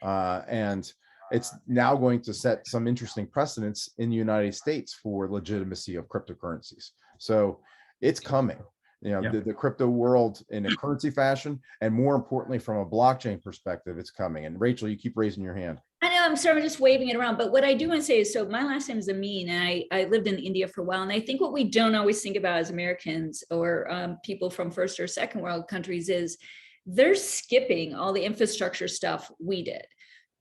And it's now going to set some interesting precedents in the United States for legitimacy of cryptocurrencies. So it's coming. The crypto world in a currency fashion, and more importantly, from a blockchain perspective, it's coming. And Rachel, you keep raising your hand. I know, I'm sorry, I'm just waving it around. But what I do want to say is, so my last name is Amin, and I lived in India for a while. And I think what we don't always think about as Americans or people from first or second world countries is they're skipping all the infrastructure stuff we did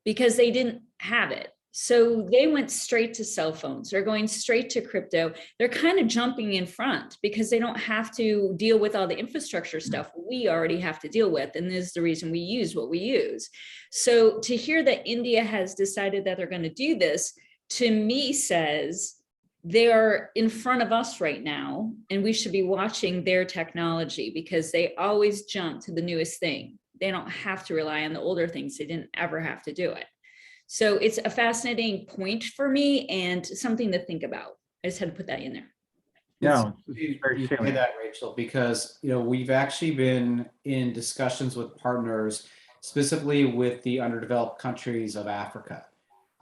because they didn't have it. So they went straight to cell phones. They're going straight to crypto. They're kind of jumping in front because they don't have to deal with all the infrastructure stuff we already have to deal with. And this is the reason we use what we use. So to hear that India has decided that they're going to do this, to me says they're in front of us right now, and we should be watching their technology because they always jump to the newest thing. They don't have to rely on the older things. They didn't ever have to do it. So it's a fascinating point for me and something to think about. I just had to put that in there. No, You it's very you say salient. that, Rachel, because we've actually been in discussions with partners, specifically with the underdeveloped countries of Africa.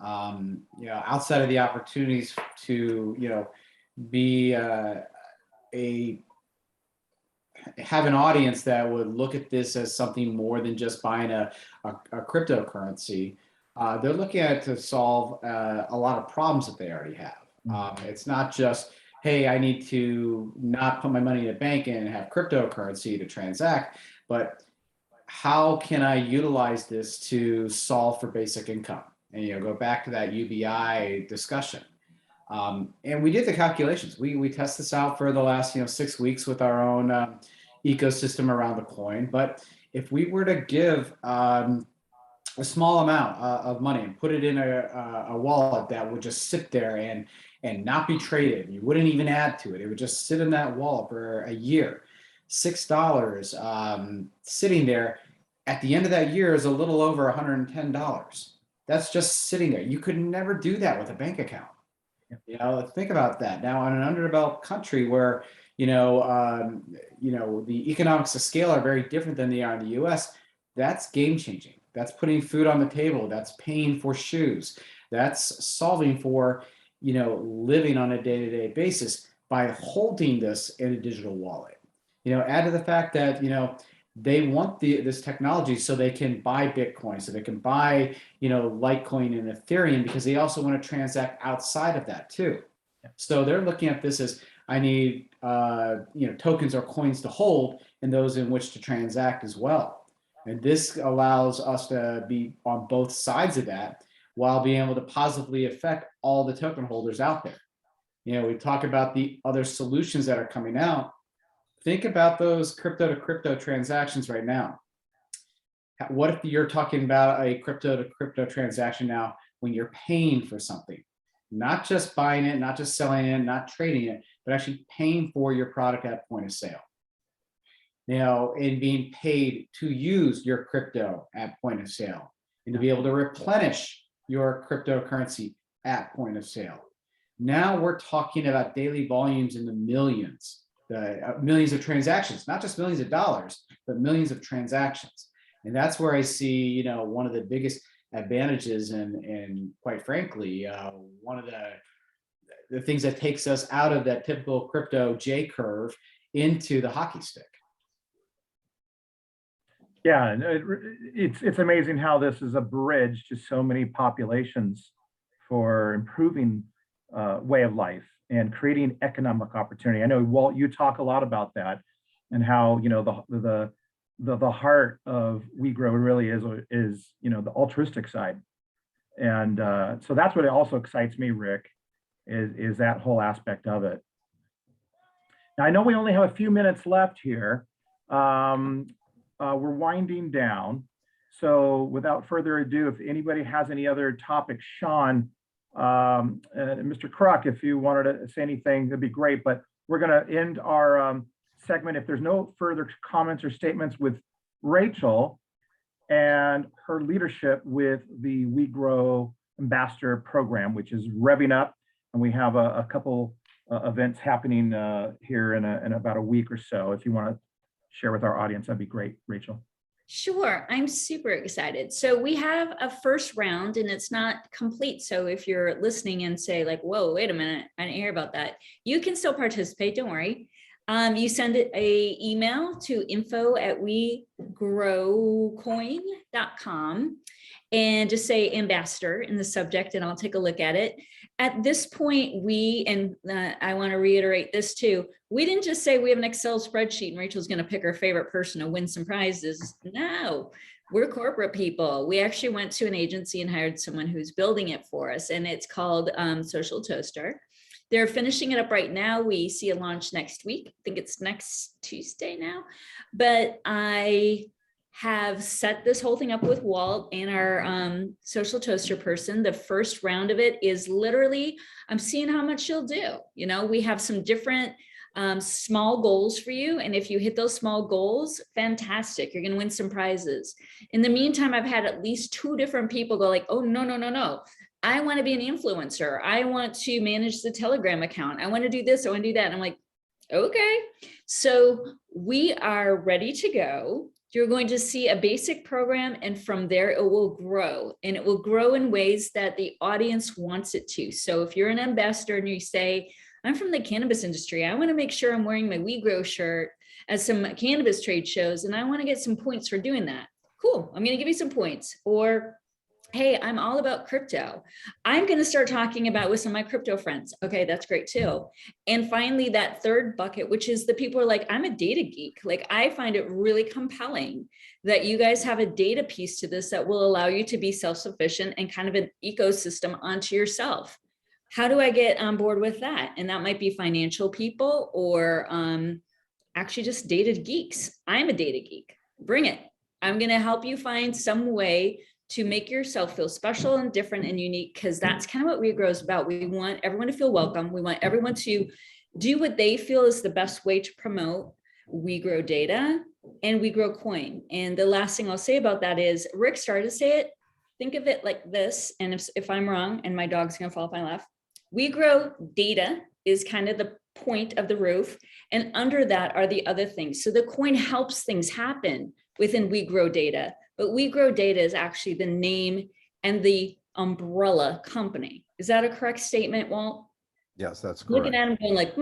Outside of the opportunities to be have an audience that would look at this as something more than just buying a cryptocurrency. They're looking at it to solve a lot of problems that they already have. It's not just, hey, I need to not put my money in a bank and have cryptocurrency to transact, but how can I utilize this to solve for basic income? And go back to that UBI discussion. And we did the calculations. We test this out for the last 6 weeks with our own ecosystem around the coin. But if we were to give a small amount of money and put it in a wallet that would just sit there and not be traded, you wouldn't even add to it. It would just sit in that wallet for a year. $6 sitting there at the end of that year is a little over $110. That's just sitting there. You could never do that with a bank account. Think about that. Now, in an underdeveloped country where the economics of scale are very different than they are in the U.S., that's game changing. That's putting food on the table. That's paying for shoes. That's solving for living on a day-to-day basis by holding this in a digital wallet. Add to the fact that they want this technology so they can buy Bitcoin, so they can buy Litecoin and Ethereum, because they also want to transact outside of that too. So they're looking at this as, I need tokens or coins to hold and those in which to transact as well. And this allows us to be on both sides of that while being able to positively affect all the token holders out there. We talk about the other solutions that are coming out. Think about those crypto to crypto transactions right now. What if you're talking about a crypto to crypto transaction now when you're paying for something? Not just buying it, not just selling it, not trading it, but actually paying for your product at point of sale. And being paid to use your crypto at point of sale and to be able to replenish your cryptocurrency at point of sale. Now we're talking about daily volumes in the millions. Millions of transactions, not just millions of dollars, but millions of transactions. And that's where I see, one of the biggest advantages and quite frankly, one of the things that takes us out of that typical crypto J curve into the hockey stick. Yeah, it's amazing how this is a bridge to so many populations for improving way of life and creating economic opportunity. I know, Walt, you talk a lot about that and how the heart of WeGro really is the altruistic side, and so that's what also excites me, Rick, is that whole aspect of it. Now I know we only have a few minutes left here. We're winding down, so without further ado, if anybody has any other topics, Sean, Mr. Kruk, if you wanted to say anything, that'd be great. But we're going to end our segment if there's no further comments or statements with Rachel and her leadership with the WeGro Ambassador Program, which is revving up, and we have a couple events happening here in about a week or so. If you want to share with our audience, that'd be great, Rachel. Sure, I'm super excited. So we have a first round and it's not complete. So if you're listening and say like, whoa, wait a minute, I didn't hear about that, you can still participate, don't worry. You send it a email to info@wegrowcoin.com and just say ambassador in the subject and I'll take a look at it. At this point, I want to reiterate this too, we didn't just say we have an Excel spreadsheet and Rachel's going to pick her favorite person to win some prizes. No, we're corporate people. We actually went to an agency and hired someone who's building it for us, and it's called Social Toaster. They're finishing it up right now. We see a launch next week. I think it's next Tuesday now, but I have set this whole thing up with Walt and our social toaster person. The first round of it is literally, I'm seeing how much you'll do. You know, we have some different small goals for you. And if you hit those small goals, fantastic. You're going to win some prizes. In the meantime, I've had at least 2 different people go like, oh, no. I want to be an influencer. I want to manage the Telegram account. I want to do this. I want to do that. And I'm like, okay. So we are ready to go. You're going to see a basic program, and from there it will grow, and it will grow in ways that the audience wants it to. So if you're an ambassador and you say, I'm from the cannabis industry, I want to make sure I'm wearing my WeGro shirt at some cannabis trade shows, and I want to get some points for doing that. Cool, I'm going to give you some points. Or, hey, I'm all about crypto. I'm going to start talking about with some of my crypto friends. Okay, that's great too. And finally, that third bucket, which is the people who are like, I'm a data geek. Like, I find it really compelling that you guys have a data piece to this that will allow you to be self-sufficient and kind of an ecosystem onto yourself. How do I get on board with that? And that might be financial people or actually just data geeks. I'm a data geek. Bring it. I'm going to help you find some way to make yourself feel special and different and unique, because that's kind of what WeGrow is about. We want everyone to feel welcome. We want everyone to do what they feel is the best way to promote WeGrow data and WeGrow coin. And the last thing I'll say about that is, Rick started to say it, think of it like this. And if I'm wrong, and my dog's going to fall if I laugh, WeGrow data is kind of the point of the roof. And under that are the other things. So the coin helps things happen within WeGrow data. But WeGrow Data is actually the name and the umbrella company. Is that a correct statement, Walt? Yes, that's correct. Looking at him going like,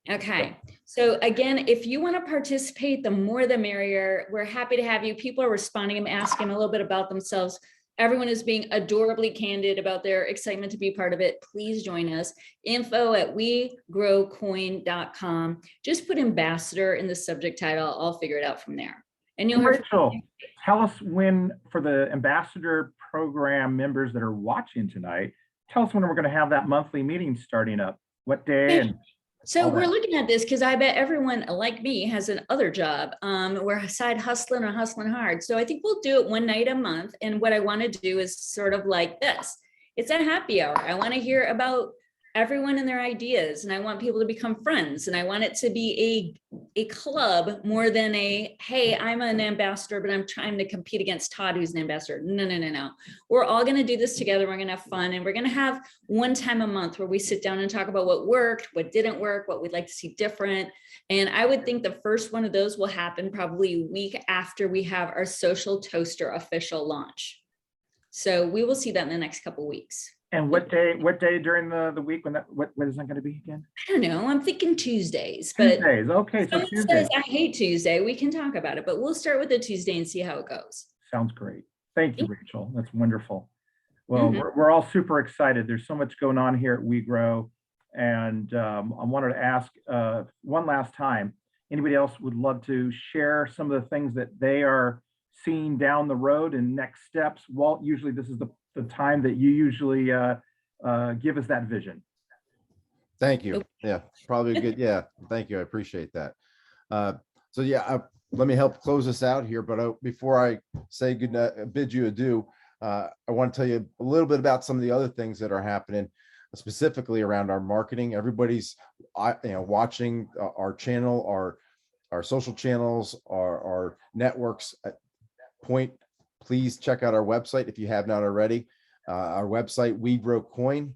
okay. So again, if you want to participate, the more the merrier. We're happy to have you. People are responding and asking a little bit about themselves. Everyone is being adorably candid about their excitement to be part of it. Please join us. info@wegrowcoin.com. Just put ambassador in the subject title. I'll figure it out from there. And you'll Rachel, tell us when, for the ambassador program members that are watching tonight, tell us when we're going to have that monthly meeting starting up. What day? And so we're looking at this because I bet everyone like me has an other job. We're side hustling or hustling hard. So I think we'll do it one night a month. And what I want to do is sort of like this. It's a happy hour. I want to hear about everyone and their ideas, and I want people to become friends, and I want it to be a club more than a, hey, I'm an ambassador, but I'm trying to compete against Todd, who's an ambassador. No. We're all going to do this together. We're going to have fun, and we're going to have one time a month where we sit down and talk about what worked, what didn't work, what we'd like to see different. And I would think the first one of those will happen probably a week after we have our Social Toaster official launch. So we will see that in the next couple of weeks. And what day during the week when what is that going to be again? I don't know. I'm thinking Tuesdays, but Tuesdays. Okay. So someone Tuesday. says I hate Tuesday. We can talk about it, but we'll start with the Tuesday and see how it goes. Sounds great. Thank you, Rachel. That's wonderful. Well, we're all super excited. There's so much going on here at WeGrow. And I wanted to ask one last time, anybody else would love to share some of the things that they are seeing down the road and next steps? Walt, usually this is the time that you usually give us that vision. Thank you. Yeah, probably a good. Yeah, thank you. I appreciate that. So yeah, let me help close this out here. But before I say good night, bid you adieu, I want to tell you a little bit about some of the other things that are happening, specifically around our marketing. Everybody's watching our channel, our social channels, our networks. Please check out our website if you have not already. Our website, WeGrow Coin,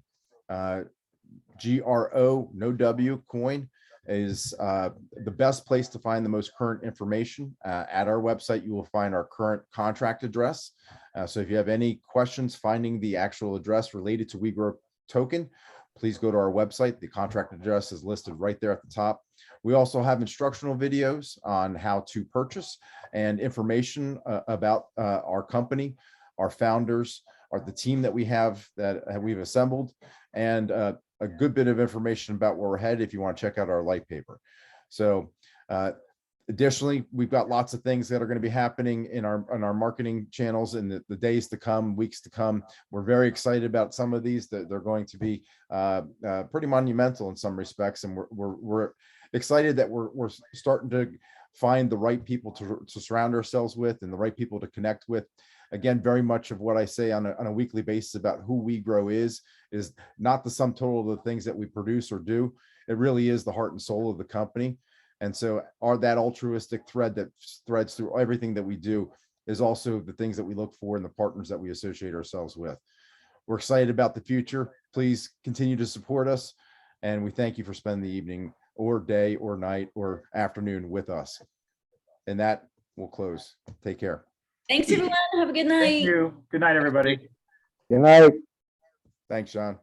GRO, no W, coin, is the best place to find the most current information. At our website, you will find our current contract address. So if you have any questions finding the actual address related to WeGrow token, please go to our website. The contract address is listed right there at the top. We also have instructional videos on how to purchase and information about our company, our founders, the team that we have that we've assembled, and a good bit of information about where we're headed if you want to check out our light paper. So additionally, we've got lots of things that are going to be happening in our marketing channels in the days to come, weeks to come. We're very excited about some of these. That they're going to be pretty monumental in some respects, and we're excited that we're starting to find the right people to surround ourselves with and the right people to connect with. Again, very much of what I say on a weekly basis about who WeGro is not the sum total of the things that we produce or do. It really is the heart and soul of the company. And so that altruistic thread that threads through everything that we do is also the things that we look for in the partners that we associate ourselves with. We're excited about the future. Please continue to support us. And we thank you for spending the evening or day or night or afternoon with us. And that will close. Take care. Thanks, everyone. Have a good Thank night. you. Good night, everybody. Good night. Thanks, John.